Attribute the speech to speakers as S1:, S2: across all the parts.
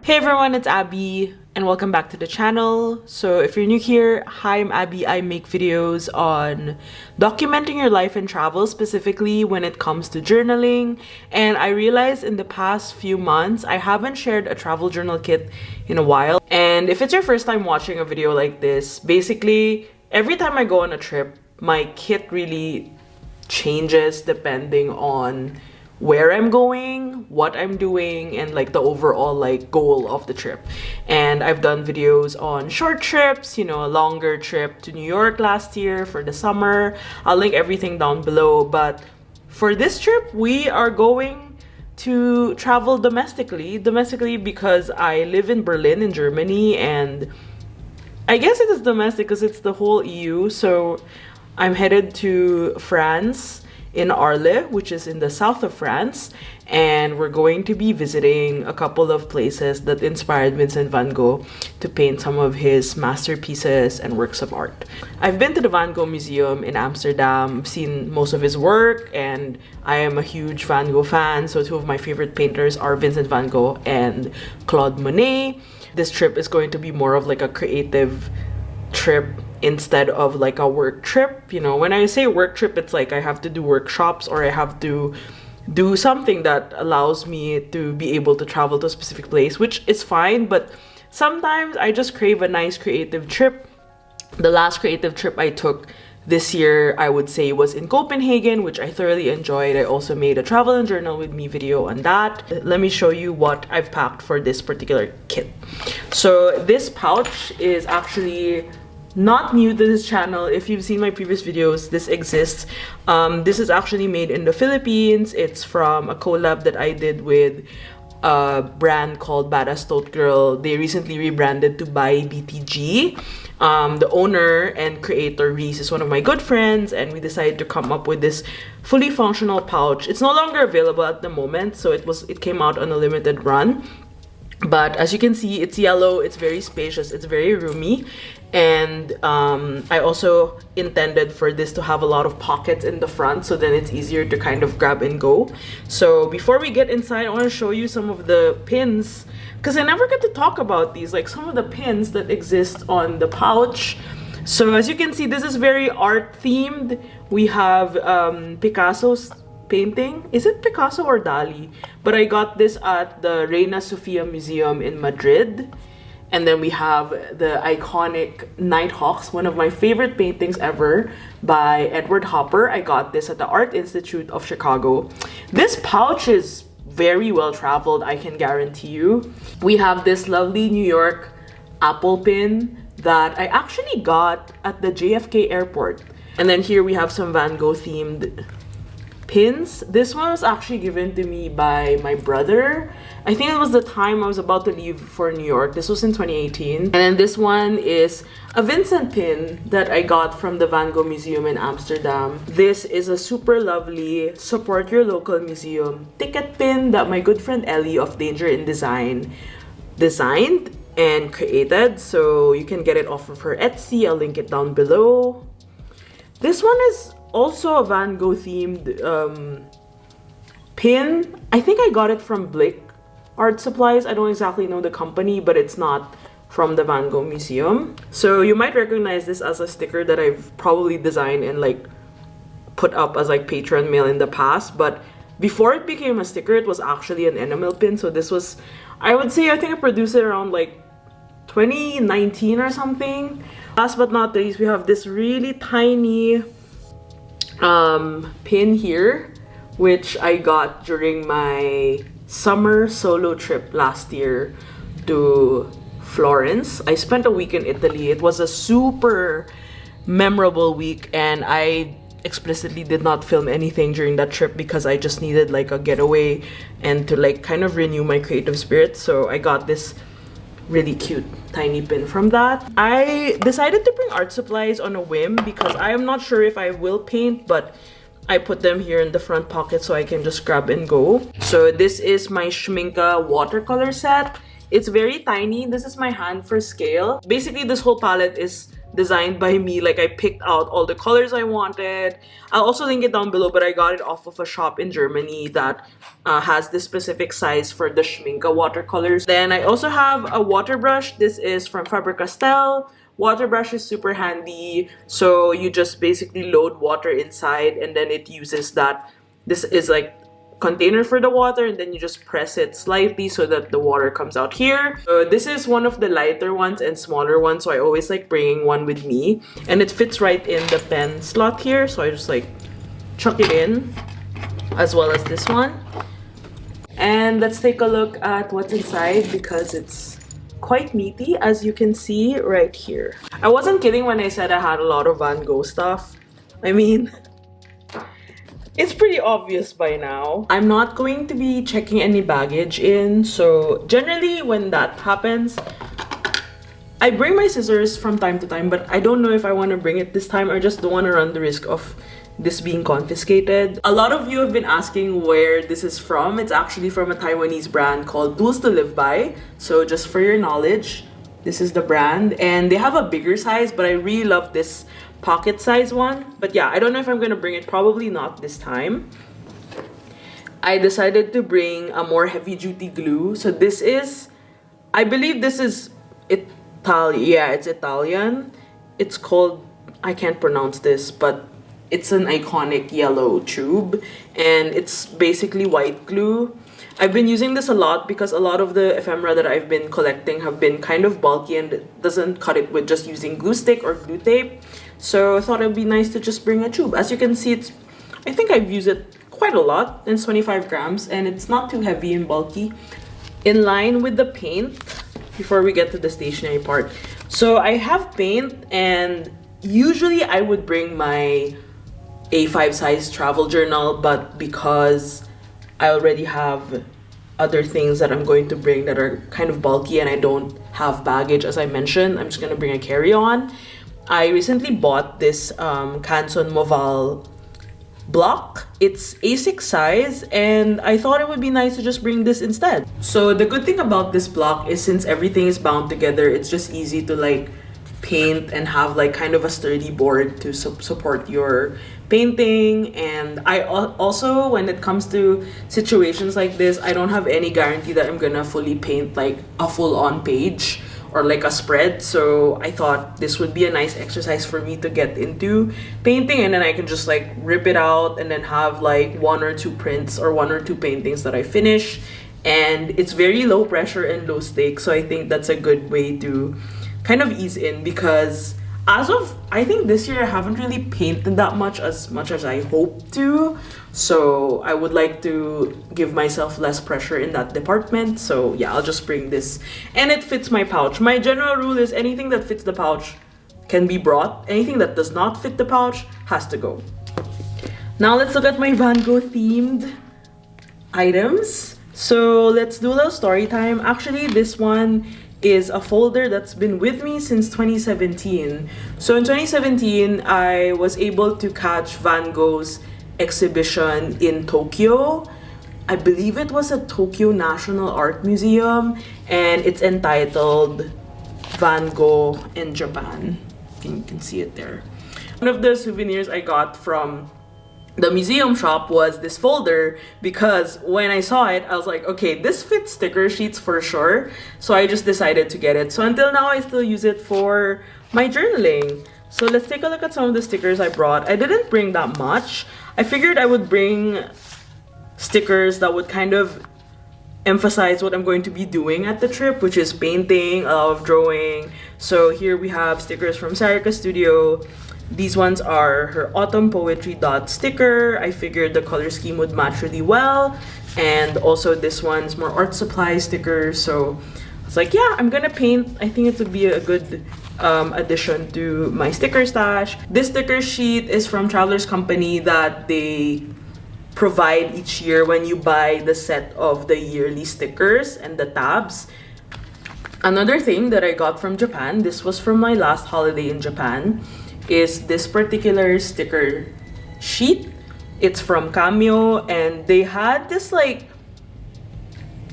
S1: Hey everyone, it's Abby and welcome back to the channel. So if you're new here, hi, I'm Abby. I make videos on documenting your life and travel, specifically when it comes to journaling. And I realized in the past few months, I haven't shared a travel journal kit in a while. And if it's your first time watching a video like this, basically every time I go on a trip, my kit really changes depending on where I'm going, what I'm doing, and like the overall like goal of the trip. And I've done videos on short trips, you know, a longer trip to New York last year for the summer. I'll link everything down below. But for this trip, we are going to travel domestically because I live in Berlin in Germany, and I guess it is domestic because it's the whole EU. So I'm headed to France in Arles, which is in the south of France, and we're going to be visiting a couple of places that inspired Vincent Van Gogh to paint some of his masterpieces and works of art. I've been to the Van Gogh Museum in Amsterdam. I've seen most of his work, and I am a huge Van Gogh fan, so two of my favorite painters are Vincent Van Gogh and Claude Monet. This trip is going to be more of like a creative trip instead of like a work trip. You know, when I say work trip, it's like I have to do workshops or I have to do something that allows me to be able to travel to a specific place, which is fine, but sometimes I just crave a nice creative trip. The last creative trip I took this year, I would say, was in Copenhagen, which I thoroughly enjoyed. I also made a travel and journal with me video on that. Let me show you what I've packed for this particular kit. So this pouch is actually not new to this channel. If you've seen my previous videos, this exists. This is actually made in the Philippines. It's from a collab that I did with a brand called Badass Tote Girl. They recently rebranded to By BTG. The owner and creator Reese is one of my good friends, and we decided to come up with this fully functional pouch. It's no longer available at the moment, so it came out on a limited run. But as you can see, it's yellow, it's very spacious, it's very roomy. And I also intended for this to have a lot of pockets in the front, so then it's easier to kind of grab and go. So before we get inside, I want to show you some of the pins, because I never get to talk about these, like some of the pins that exist on the pouch. So as you can see, this is very art themed. We have Picasso's painting. Is it Picasso or Dali? But I got this at the Reina Sofia Museum in Madrid. And then we have the iconic Nighthawks, one of my favorite paintings ever by Edward Hopper. I got this at the Art Institute of Chicago. This pouch is very well traveled, I can guarantee you. We have this lovely New York apple pin that I actually got at the JFK airport. And then here we have some Van Gogh themed pins. This one was actually given to me by my brother. I think it was the time I was about to leave for New York. This was in 2018. And then this one is a Vincent pin that I got from the Van Gogh Museum in Amsterdam. This is a super lovely support your local museum ticket pin that my good friend Ellie of Danger in Design designed and created. So you can get it off of her Etsy. I'll link it down below. This one is also a Van Gogh themed pin. I think I got it from Blick Art Supplies. I don't exactly know the company, but it's not from the Van Gogh Museum. So you might recognize this as a sticker that I've probably designed and like put up as like Patreon mail in the past. But before it became a sticker, it was actually an enamel pin. So this was, I would say, I think I produced it around like 2019 or something. Last but not least, we have this really tiny pin here, which I got during my summer solo trip last year to Florence. I spent a week in Italy. It was a super memorable week, and I explicitly did not film anything during that trip because I just needed like a getaway and to like kind of renew my creative spirit. So I got this really cute tiny pin from that. I decided to bring art supplies on a whim because I am not sure if I will paint, but I put them here in the front pocket so I can just grab and go. So this is my Schminke watercolor set. It's very tiny. This is my hand for scale. Basically, this whole palette is designed by me. Like, I picked out all the colors I wanted. I'll also link it down below, but I got it off of a shop in Germany that has this specific size for the 𝚒𝚘𝚘𝚘𝚘 watercolors. Then I also have a water brush. This is from Faber-Castell. Water brush is super handy. So you just basically load water inside, and then it uses that. This is like container for the water, and then you just press it slightly so that the water comes out here. So this is one of the lighter ones and smaller ones, so I always like bringing one with me, and it fits right in the pen slot here, so I just like chuck it in, as well as this one. And let's take a look at what's inside, because it's quite meaty, as you can see right here. I wasn't kidding when I said I had a lot of Van Gogh stuff. I mean, it's pretty obvious by now. I'm not going to be checking any baggage in, so generally when that happens, I bring my scissors from time to time, but I don't know if I want to bring it this time. I just don't want to run the risk of this being confiscated. A lot of you have been asking where this is from. It's actually from a Taiwanese brand called Tools to Live By. So just for your knowledge, this is the brand, and they have a bigger size, but I really love this pocket size one. But yeah, I don't know if I'm gonna bring it. Probably not this time. I decided to bring a more heavy duty glue. So this is, I believe this is Italian. Yeah, it's Italian. It's called, I can't pronounce this, but it's an iconic yellow tube, and it's basically white glue. I've been using this a lot because a lot of the ephemera that I've been collecting have been kind of bulky, and it doesn't cut it with just using glue stick or glue tape. So I thought it'd be nice to just bring a tube. As you can see, I think I've used it quite a lot. It's 25 grams, and it's not too heavy and bulky. In line with the paint, before we get to the stationery part. So I have paint, and usually I would bring my A5 size travel journal, but because I already have other things that I'm going to bring that are kind of bulky and I don't have baggage, as I mentioned, I'm just gonna bring a carry-on. I recently bought this Canson Moval block. It's A6 size, and I thought it would be nice to just bring this instead. So the good thing about this block is, since everything is bound together, it's just easy to like paint and have like kind of a sturdy board to support your painting. And I also, when it comes to situations like this, I don't have any guarantee that I'm gonna fully paint like a full-on page or like a spread. So I thought this would be a nice exercise for me to get into painting, and then I can just like rip it out and then have like 1 or 2 prints or 1 or 2 paintings that I finish. And it's very low pressure and low stakes, so I think that's a good way to kind of ease in, because as of, I think this year I haven't really painted that much as I hope to. So I would like to give myself less pressure in that department. So yeah, I'll just bring this, and it fits my pouch. My general rule is anything that fits the pouch can be brought. Anything that does not fit the pouch has to go. Now let's look at my Van Gogh themed items. So let's do a little story time. Actually, this one is a folder that's been with me since 2017. So in 2017, I was able to catch Van Gogh's exhibition in Tokyo. I believe it was at Tokyo National Art Museum, and it's entitled Van Gogh in Japan. You can see it there. One of the souvenirs I got from the museum shop was this folder, because when I saw it, I was like, okay, this fits sticker sheets for sure. So I just decided to get it. So until now, I still use it for my journaling. So let's take a look at some of the stickers I brought. I didn't bring that much. I figured I would bring stickers that would kind of emphasize what I'm going to be doing at the trip, which is painting, a lot of drawing. So here we have stickers from Sarika Studio. These ones are her autumn poetry dot sticker. I figured the color scheme would match really well. And also this one's more art supply sticker. So I was like, yeah, I'm gonna paint. I think it would be a good addition to my sticker stash. This sticker sheet is from Traveler's Company that they provide each year when you buy the set of the yearly stickers and the tabs. Another thing that I got from Japan, this was from my last holiday in Japan, is this particular sticker sheet. It's from Cameo, and they had this like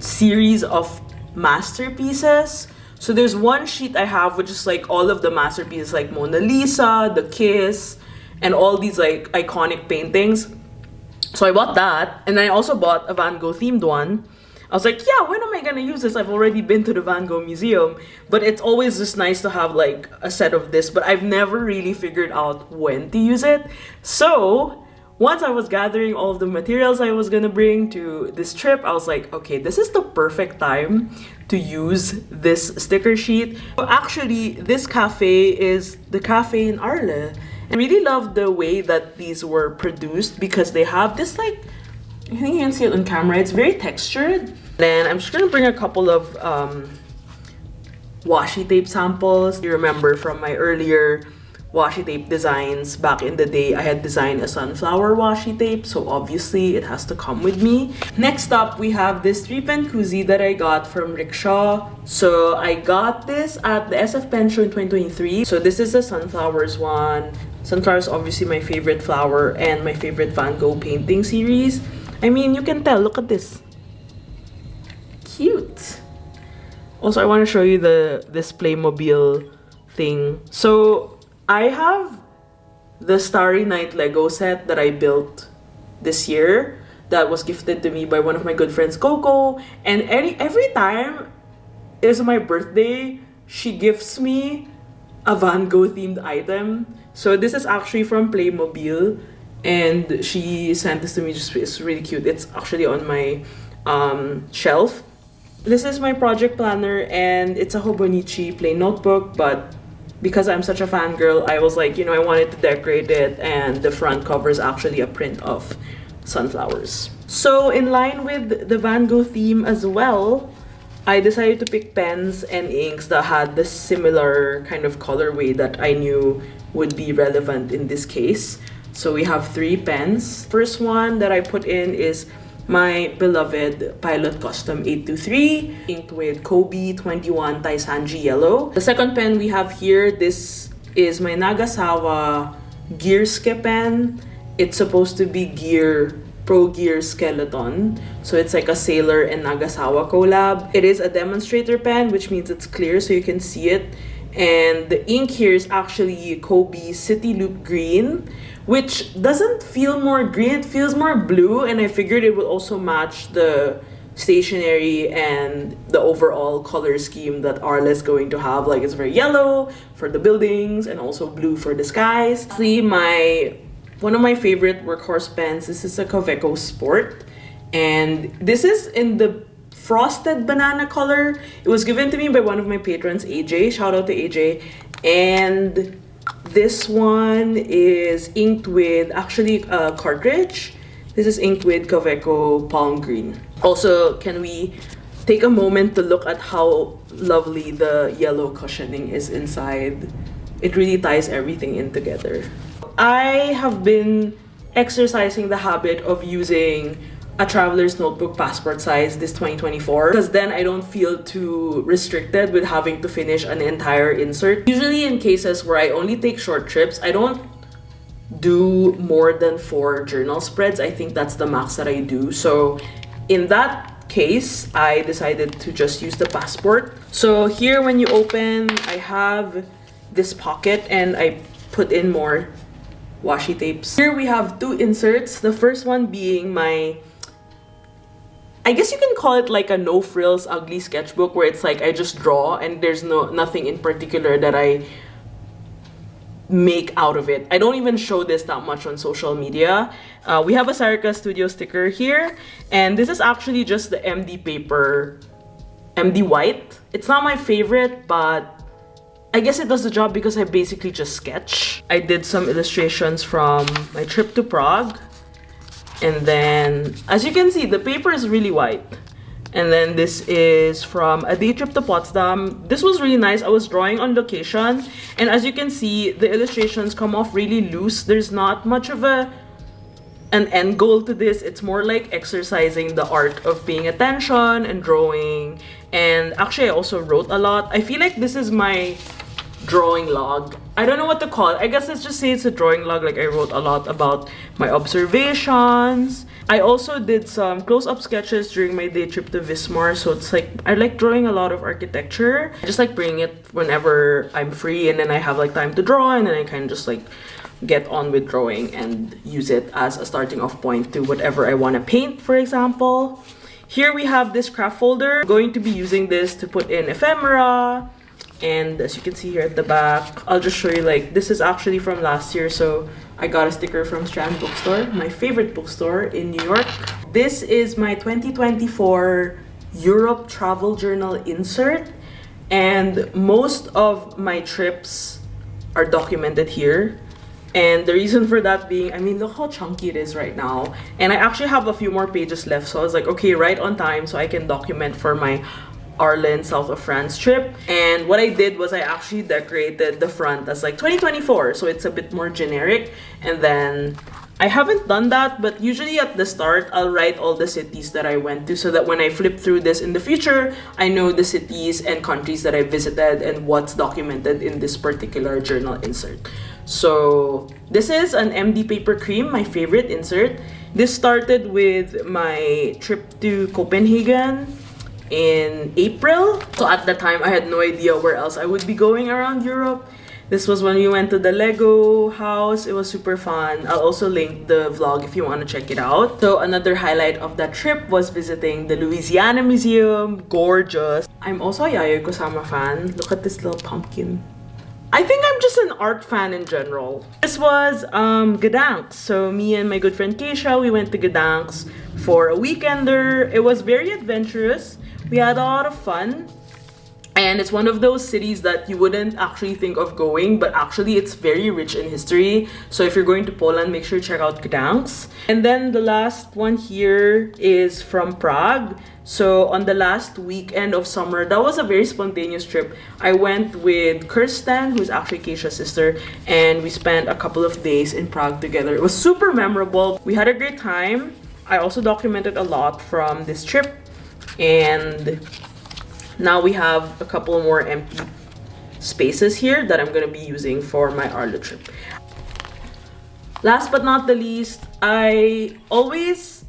S1: series of masterpieces. So there's one sheet I have which is like all of the masterpieces like Mona Lisa, The Kiss, and all these like iconic paintings. So I bought that, and then I also bought a Van Gogh themed one. I was like, yeah, when am I gonna use this? I've already been to the Van Gogh Museum, but it's always just nice to have like a set of this, but I've never really figured out when to use it. So once I was gathering all of the materials I was gonna bring to this trip, I was like, okay, this is the perfect time to use this sticker sheet. So actually, this cafe is the cafe in Arles. I really love the way that these were produced because they have this like, I think you can see it on camera, it's very textured. Then I'm just gonna bring a couple of washi tape samples. You remember from my earlier washi tape designs back in the day, I had designed a sunflower washi tape, so obviously it has to come with me. Next up, we have this 3-pen koozie that I got from Rickshaw. So I got this at the SF Pen Show in 2023. So this is the sunflowers one. Sunflower is obviously my favorite flower and my favorite Van Gogh painting series. I mean, you can tell, look at this. Cute. Also, I want to show you this Playmobil thing. So I have the Starry Night Lego set that I built this year that was gifted to me by one of my good friends, Coco. And every time it's my birthday, she gifts me a Van Gogh themed item. So this is actually from Playmobil, and she sent this to me. Just, it's really cute. It's actually on my shelf. This is my project planner, and it's a Hobonichi plain notebook, but because I'm such a fangirl, I was like, you know, I wanted to decorate it, and the front cover is actually a print of sunflowers. So in line with the Van Gogh theme as well, I decided to pick pens and inks that had this similar kind of colorway that I knew would be relevant in this case. So we have 3 pens. First one that I put in is my beloved Pilot Custom 823, inked with 𝚒𝚘𝚘𝚔 21 yellow. The second pen we have here, this is my Nagasawa Gearske pen. It's supposed to be Pro Gear Skeleton. So it's like a Sailor and Nagasawa collab. It is a demonstrator pen, which means it's clear so you can see it. And the ink here is actually Kobe City Loop Green, which doesn't feel more green, it feels more blue, and I figured it would also match the stationery and the overall color scheme that Arles is going to have. Like, it's very yellow for the buildings and also blue for the skies. Lastly, one of my favorite workhorse pens, this is a Kaweco Sport, and this is in the frosted banana color. It was given to me by one of my patrons, AJ. Shout out to AJ. And this one is inked with actually a cartridge. This is inked with Kaweco Palm Green. Also, can we take a moment to look at how lovely the yellow cushioning is inside? It really ties everything in together. I have been exercising the habit of using a traveler's notebook passport size this 2024, because then I don't feel too restricted with having to finish an entire insert. Usually in cases where I only take short trips, I don't do more than 4 journal spreads. I think that's the max that I do. So in that case, I decided to just use the passport. So here, when you open, I have this pocket and I put in more washi tapes. Here we have 2 inserts. The first one being my, I guess you can call it like a no frills ugly sketchbook, where it's like I just draw and there's nothing in particular that I make out of it. I don't even show this that much on social media. We have a Sarika Studio sticker here, and this is actually just the MD paper, MD white. It's not my favorite, but I guess it does the job because I basically just sketch. I did some illustrations from my trip to Prague. And then, as you can see, the paper is really white. And then this is from a day trip to Potsdam. This was really nice. I was drawing on location. And as you can see, the illustrations come off really loose. There's not much of an end goal to this. It's more like exercising the art of paying attention and drawing. And actually, I also wrote a lot. I feel like this is my drawing log. I don't know what to call it. I guess let's just say it's a drawing log. Like, I wrote a lot about my observations. I also did some close-up sketches during my day trip to Wismar, so it's like I like drawing a lot of architecture. I just like bringing it whenever I'm free and then I have like time to draw, and then I kind of just like get on with drawing and use it as a starting off point to whatever I want to paint, for example. Here we have this craft folder. I'm going to be using this to put in ephemera, and as you can see here at the back, I'll just show you, like, this is actually from last year, so I got a sticker from Strand Bookstore, my favorite bookstore in New York. This is my 2024 Europe travel journal insert, and most of my trips are documented here. And the reason for that being, I mean, look how chunky it is right now. And I actually have a few more pages left, so I was like, okay, right on time so I can document for my Arles, south of France trip. And what I did was I actually decorated the front as like 2024, so it's a bit more generic. And then I haven't done that, but usually at the start I'll write all the cities that I went to, so that when I flip through this in the future, I know the cities and countries that I visited and what's documented in this particular journal insert. So this is an MD paper cream, my favorite insert. This started with my trip to Copenhagen in April. So at the time, I had no idea where else I would be going around Europe. This was when we went to the Lego house. It was super fun. I'll also link the vlog if you want to check it out. So another highlight of that trip was visiting the Louisiana Museum. Gorgeous. I'm also a Yayoi Kusama fan. Look at this little pumpkin. I think I'm just an art fan in general. This was Gdansk. So me and my good friend Keisha, we went to Gdansk for a weekender. It was very adventurous. We had a lot of fun. And it's one of those cities that you wouldn't actually think of going, but actually it's very rich in history. So if you're going to Poland, make sure to check out Gdansk. And then the last one here is from Prague. So on the last weekend of summer, that was a very spontaneous trip. I went with Kirsten, who's actually Keisha's sister, and we spent a couple of days in Prague together. It was super memorable. We had a great time. I also documented a lot from this trip, and now we have a couple more empty spaces here that I'm going to be using for my Arles trip. Last but not the least, I always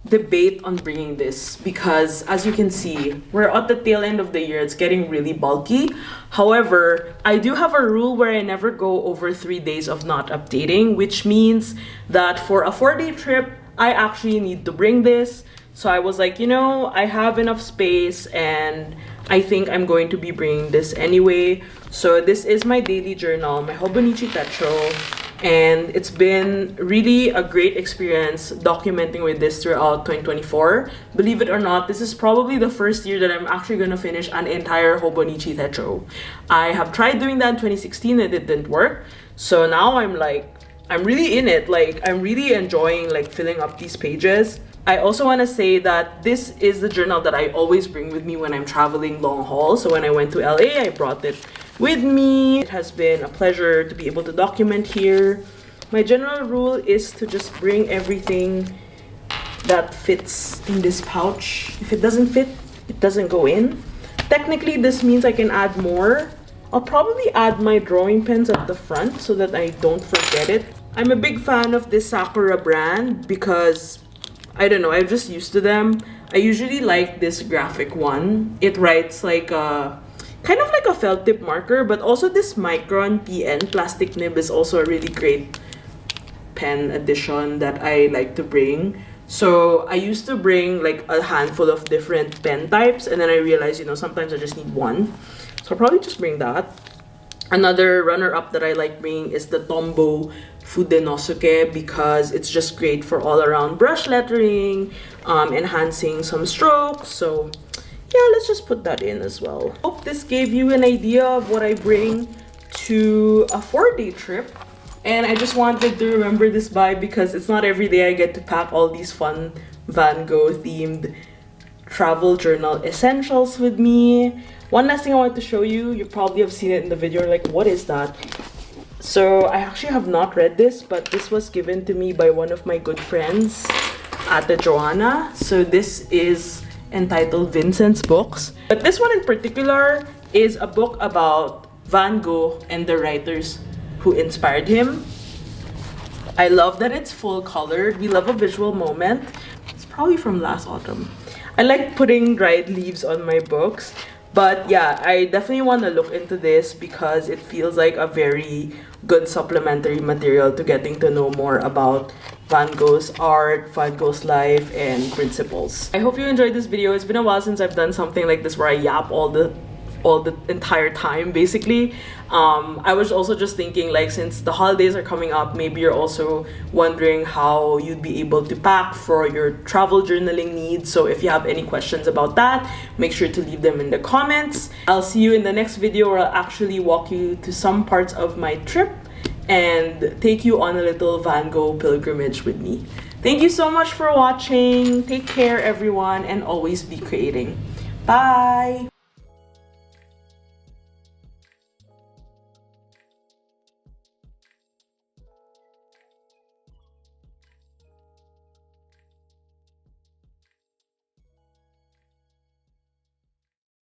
S1: debate on bringing this because, as you can see, we're at the tail end of the year. It's getting really bulky. However, I do have a rule where I never go over 3 days of not updating, which means that for a 4-day trip, I actually need to bring this. So I was like, you know, I have enough space and I think I'm going to be bringing this anyway. So this is my daily journal, my 𝚒𝚘𝚘𝚔, and it's been really a great experience documenting with this throughout 2024. Believe it or not, this is probably the first year that I'm actually going to finish an entire 𝚒𝚘𝚘𝚔. I have tried doing that in 2016 and it didn't work. So now I'm really in it. Like, I'm really enjoying like filling up these pages. I also want to say that this is the journal that I always bring with me when I'm traveling long haul. So when I went to LA, I brought it with me. It has been a pleasure to be able to document here. My general rule is to just bring everything that fits in this pouch. If it doesn't fit, it doesn't go in. Technically, this means I can add more. I'll probably add my drawing pens at the front so that I don't forget it. I'm a big fan of this Sakura brand because, I don't know, I'm just used to them. I usually like this graphic one. It writes like a kind of like a felt tip marker, but also this Micron PN plastic nib is also a really great pen addition that I like to bring. So I used to bring like a handful of different pen types, and then I realized, you know, sometimes I just need one. So I'll probably just bring that. Another runner-up that I like bringing is the Tombow Fudenosuke because it's just great for all-around brush lettering, enhancing some strokes. So yeah, let's just put that in as well. Hope this gave you an idea of what I bring to a 4-day trip. And I just wanted to remember this by because it's not every day I get to pack all these fun Van Gogh themed travel journal essentials with me. One last thing I wanted to show you, you probably have seen it in the video, like, what is that? So I actually have not read this, but this was given to me by one of my good friends, Ate Joanna. So this is entitled Vincent's Books. But this one in particular is a book about Van Gogh and the writers who inspired him. I love that it's full colored. We love a visual moment. It's probably from last autumn. I like putting dried leaves on my books. But yeah, I definitely want to look into this because it feels like a very good supplementary material to getting to know more about Van Gogh's art, Van Gogh's life, and principles. I hope you enjoyed this video. It's been a while since I've done something like this where I yap all the entire time basically. I was also just thinking, like, since the holidays are coming up, maybe you're also wondering how you'd be able to pack for your travel journaling needs. So if you have any questions about that, make sure to leave them in the comments. I'll see you in the next video where I'll actually walk you to some parts of my trip and take you on a little Van Gogh pilgrimage with me. Thank you so much for watching. Take care everyone, and always be creating. Bye!